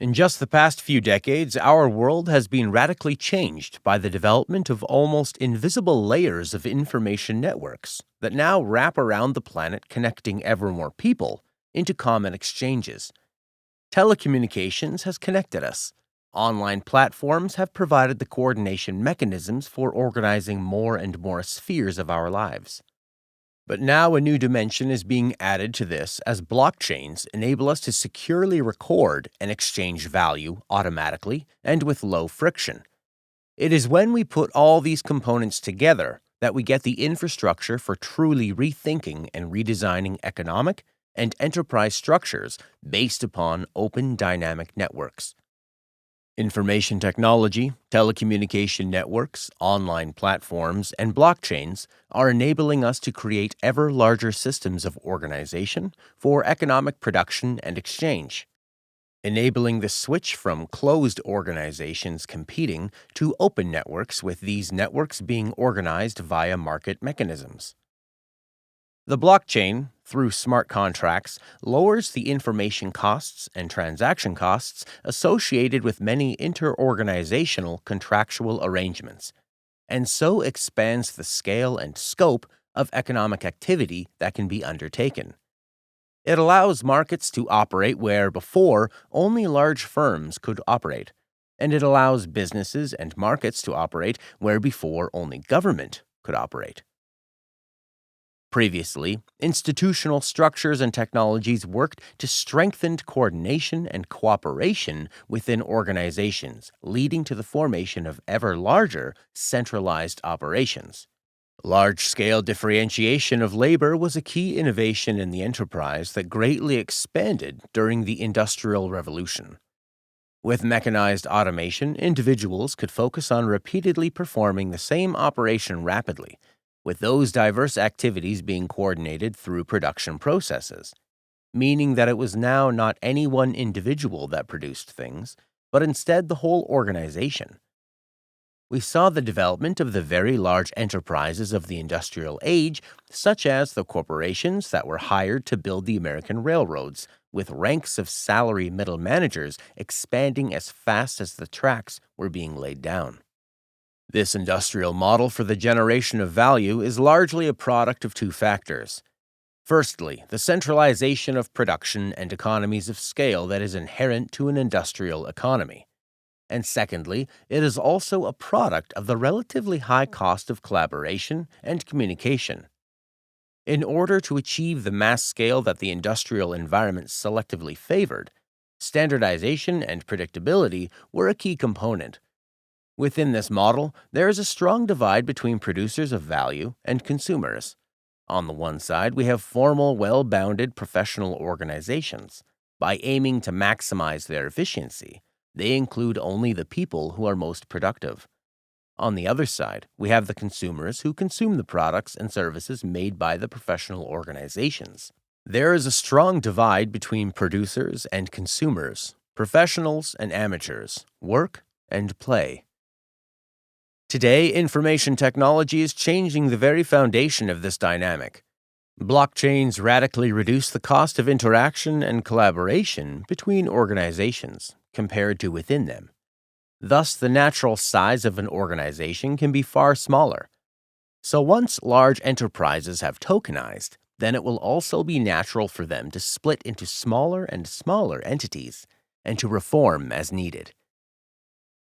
In just the past few decades, our world has been radically changed by the development of almost invisible layers of information networks that now wrap around the planet, connecting ever more people into common exchanges. Telecommunications has connected us. Online platforms have provided the coordination mechanisms for organizing more and more spheres of our lives. But now a new dimension is being added to this as blockchains enable us to securely record and exchange value automatically and with low friction. It is when we put all these components together that we get the infrastructure for truly rethinking and redesigning economic and enterprise structures based upon open dynamic networks. Information technology, telecommunication networks, online platforms, and blockchains are enabling us to create ever larger systems of organization for economic production and exchange, enabling the switch from closed organizations competing to open networks, with these networks being organized via market mechanisms. The blockchain, through smart contracts, lowers the information costs and transaction costs associated with many interorganizational contractual arrangements, and so expands the scale and scope of economic activity that can be undertaken. It allows markets to operate where before only large firms could operate, and it allows businesses and markets to operate where before only government could operate. Previously, institutional structures and technologies worked to strengthen coordination and cooperation within organizations, leading to the formation of ever larger centralized operations. Large-scale differentiation of labor was a key innovation in the enterprise that greatly expanded during the Industrial Revolution. With mechanized automation, individuals could focus on repeatedly performing the same operation rapidly, with those diverse activities being coordinated through production processes, meaning that it was now not any one individual that produced things, but instead the whole organization. We saw the development of the very large enterprises of the industrial age, such as the corporations that were hired to build the American railroads, with ranks of salary middle managers expanding as fast as the tracks were being laid down. This industrial model for the generation of value is largely a product of two factors. Firstly, the centralization of production and economies of scale that is inherent to an industrial economy. And secondly, it is also a product of the relatively high cost of collaboration and communication. In order to achieve the mass scale that the industrial environment selectively favored, standardization and predictability were a key component. Within this model, there is a strong divide between producers of value and consumers. On the one side, we have formal, well-bounded professional organizations. By aiming to maximize their efficiency, they include only the people who are most productive. On the other side, we have the consumers who consume the products and services made by the professional organizations. There is a strong divide between producers and consumers, professionals and amateurs, work and play. Today, information technology is changing the very foundation of this dynamic. Blockchains radically reduce the cost of interaction and collaboration between organizations compared to within them. Thus, the natural size of an organization can be far smaller. So once large enterprises have tokenized, then it will also be natural for them to split into smaller and smaller entities and to reform as needed.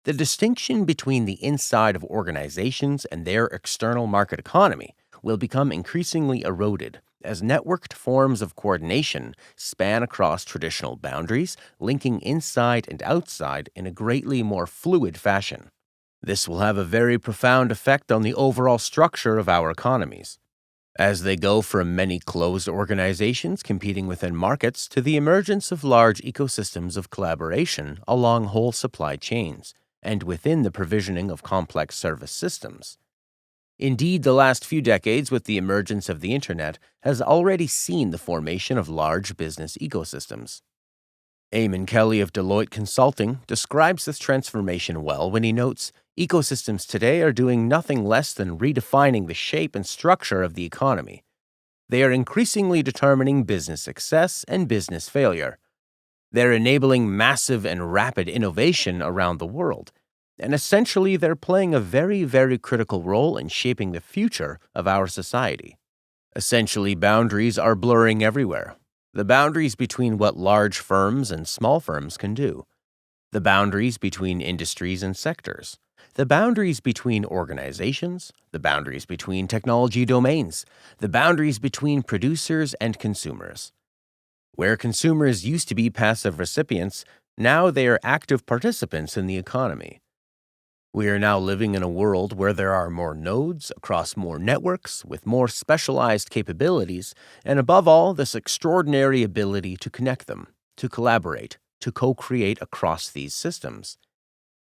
The distinction between the inside of organizations and their external market economy will become increasingly eroded as networked forms of coordination span across traditional boundaries, linking inside and outside in a greatly more fluid fashion. This will have a very profound effect on the overall structure of our economies, as they go from many closed organizations competing within markets to the emergence of large ecosystems of collaboration along whole supply chains and within the provisioning of complex service systems. Indeed, the last few decades, with the emergence of the Internet, has already seen the formation of large business ecosystems. Eamon Kelly of Deloitte Consulting describes this transformation well when he notes, "Ecosystems today are doing nothing less than redefining the shape and structure of the economy. They are increasingly determining business success and business failure. They're enabling massive and rapid innovation around the world. And essentially, they're playing a very, very critical role in shaping the future of our society. Essentially, boundaries are blurring everywhere. The boundaries between what large firms and small firms can do, the boundaries between industries and sectors, the boundaries between organizations, the boundaries between technology domains, the boundaries between producers and consumers. Where consumers used to be passive recipients, now they are active participants in the economy. We are now living in a world where there are more nodes across more networks with more specialized capabilities, and above all, this extraordinary ability to connect them, to collaborate, to co-create across these systems.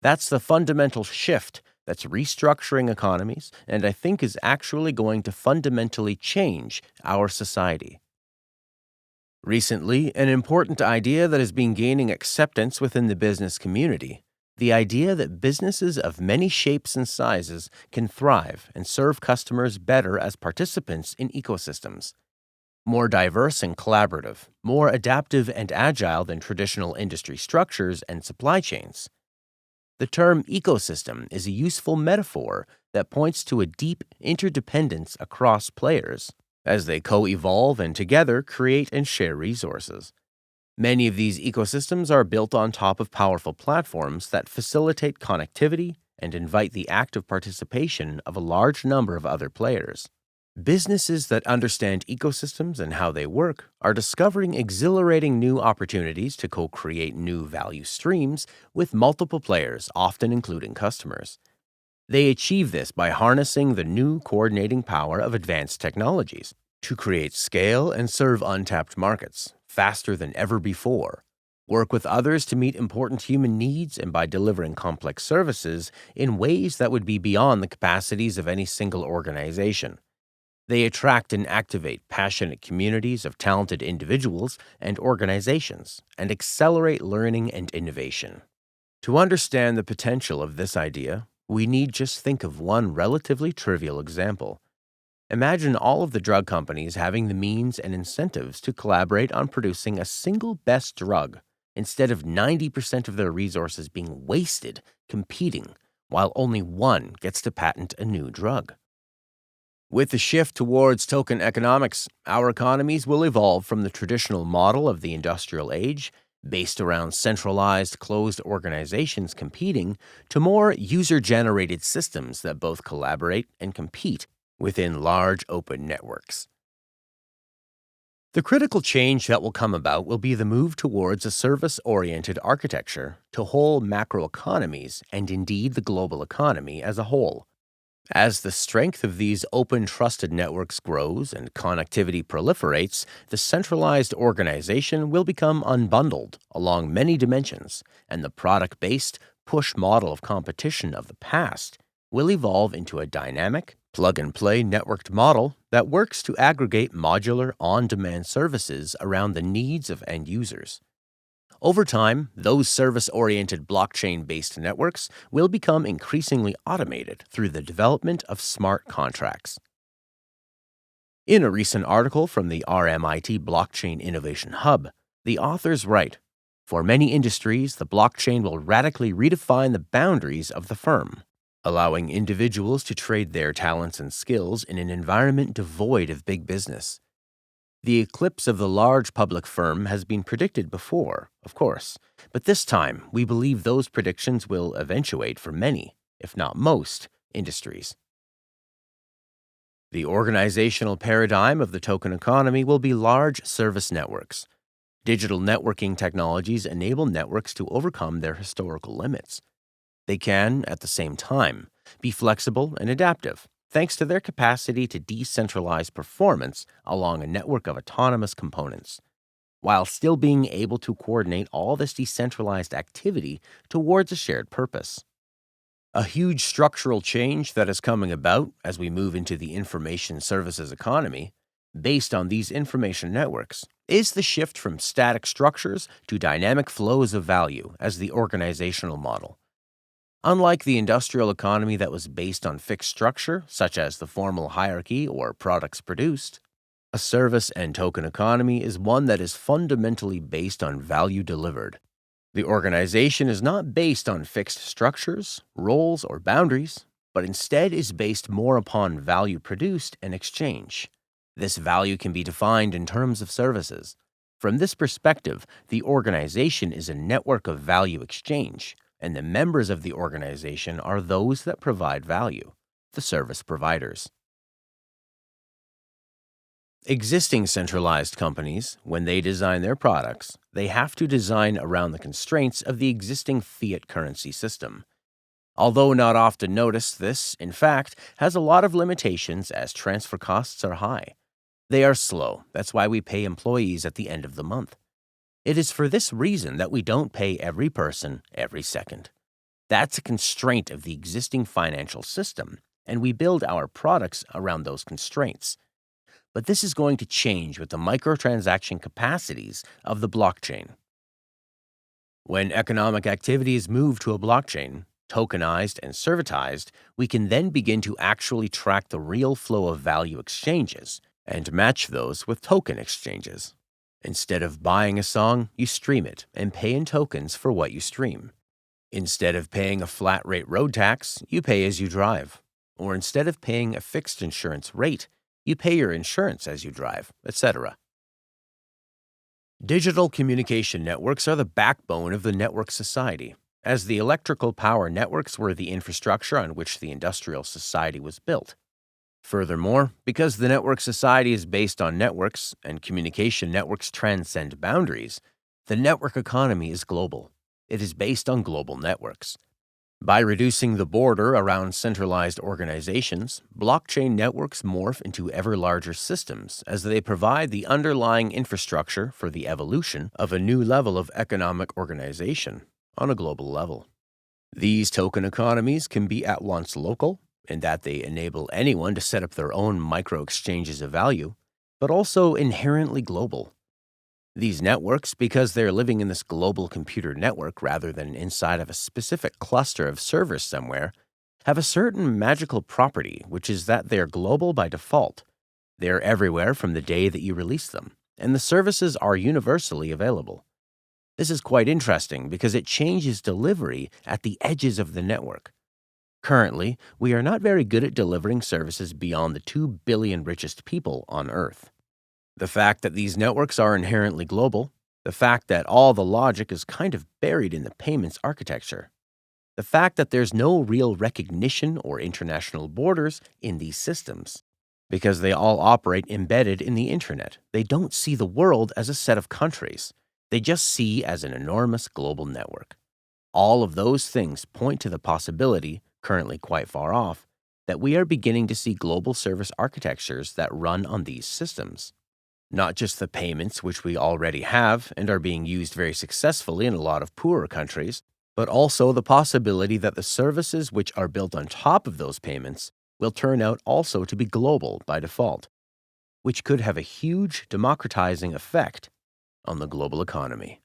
That's the fundamental shift that's restructuring economies, and I think is actually going to fundamentally change our society. Recently, an important idea that has been gaining acceptance within the business community, the idea that businesses of many shapes and sizes can thrive and serve customers better as participants in ecosystems. More diverse and collaborative, more adaptive and agile than traditional industry structures and supply chains. The term ecosystem is a useful metaphor that points to a deep interdependence across players as they co-evolve and together create and share resources. Many of these ecosystems are built on top of powerful platforms that facilitate connectivity and invite the active participation of a large number of other players. Businesses that understand ecosystems and how they work are discovering exhilarating new opportunities to co-create new value streams with multiple players, often including customers. They achieve this by harnessing the new coordinating power of advanced technologies to create scale and serve untapped markets faster than ever before, work with others to meet important human needs, and by delivering complex services in ways that would be beyond the capacities of any single organization. They attract and activate passionate communities of talented individuals and organizations and accelerate learning and innovation. To understand the potential of this idea, we need just think of one relatively trivial example. Imagine all of the drug companies having the means and incentives to collaborate on producing a single best drug instead of 90% of their resources being wasted competing while only one gets to patent a new drug. With the shift towards token economics, our economies will evolve from the traditional model of the industrial age, based around centralized, closed organizations competing, to more user-generated systems that both collaborate and compete within large open networks. The critical change that will come about will be the move towards a service-oriented architecture to whole macroeconomies and indeed the global economy as a whole. As the strength of these open, trusted networks grows and connectivity proliferates, the centralized organization will become unbundled along many dimensions, and the product-based, push model of competition of the past will evolve into a dynamic, plug-and-play networked model that works to aggregate modular, on-demand services around the needs of end users. Over time, those service-oriented blockchain-based networks will become increasingly automated through the development of smart contracts. In a recent article from the RMIT Blockchain Innovation Hub, the authors write, "For many industries, the blockchain will radically redefine the boundaries of the firm, allowing individuals to trade their talents and skills in an environment devoid of big business. The eclipse of the large public firm has been predicted before, of course, but this time we believe those predictions will eventuate for many, if not most, industries. The organizational paradigm of the token economy will be large service networks. Digital networking technologies enable networks to overcome their historical limits. They can, at the same time, be flexible and adaptive, thanks to their capacity to decentralize performance along a network of autonomous components, while still being able to coordinate all this decentralized activity towards a shared purpose. A huge structural change that is coming about as we move into the information services economy, based on these information networks, is the shift from static structures to dynamic flows of value as the organizational model. Unlike the industrial economy that was based on fixed structure, such as the formal hierarchy or products produced, A service and token economy is one that is fundamentally based on value delivered. The organization is not based on fixed structures, roles, or boundaries, but instead is based more upon value produced and exchange. This value can be defined in terms of services. From this perspective, the organization is a network of value exchange, and the members of the organization are those that provide value, the service providers. Existing centralized companies, when they design their products, they have to design around the constraints of the existing fiat currency system. Although not often noticed, this, in fact, has a lot of limitations as transfer costs are high. They are slow, that's why we pay employees at the end of the month. It is for this reason that we don't pay every person every second. That's a constraint of the existing financial system, and we build our products around those constraints. But this is going to change with the microtransaction capacities of the blockchain. When economic activities move to a blockchain, tokenized and servitized, we can then begin to actually track the real flow of value exchanges and match those with token exchanges. Instead of buying a song, you stream it and pay in tokens for what you stream. Instead of paying a flat rate road tax, you pay as you drive. Or instead of paying a fixed insurance rate, you pay your insurance as you drive, etc. Digital communication networks are the backbone of the network society, as the electrical power networks were the infrastructure on which the industrial society was built. Furthermore, because the network society is based on networks and communication networks transcend boundaries, the network economy is global. It is based on global networks. By reducing the border around centralized organizations, blockchain networks morph into ever larger systems as they provide the underlying infrastructure for the evolution of a new level of economic organization on a global level. These token economies can be at once local, in that they enable anyone to set up their own micro-exchanges of value, but also inherently global. These networks, because they're living in this global computer network rather than inside of a specific cluster of servers somewhere, have a certain magical property, which is that they're global by default. They're everywhere from the day that you release them, and the services are universally available. This is quite interesting because it changes delivery at the edges of the network. Currently, we are not very good at delivering services beyond the 2 billion richest people on Earth. The fact that these networks are inherently global, the fact that all the logic is kind of buried in the payments architecture, the fact that there's no real recognition or international borders in these systems, because they all operate embedded in the internet. They don't see the world as a set of countries. They just see as an enormous global network. All of those things point to the possibility, currently quite far off, that we are beginning to see global service architectures that run on these systems. Not just the payments, which we already have and are being used very successfully in a lot of poorer countries, but also the possibility that the services which are built on top of those payments will turn out also to be global by default, which could have a huge democratizing effect on the global economy.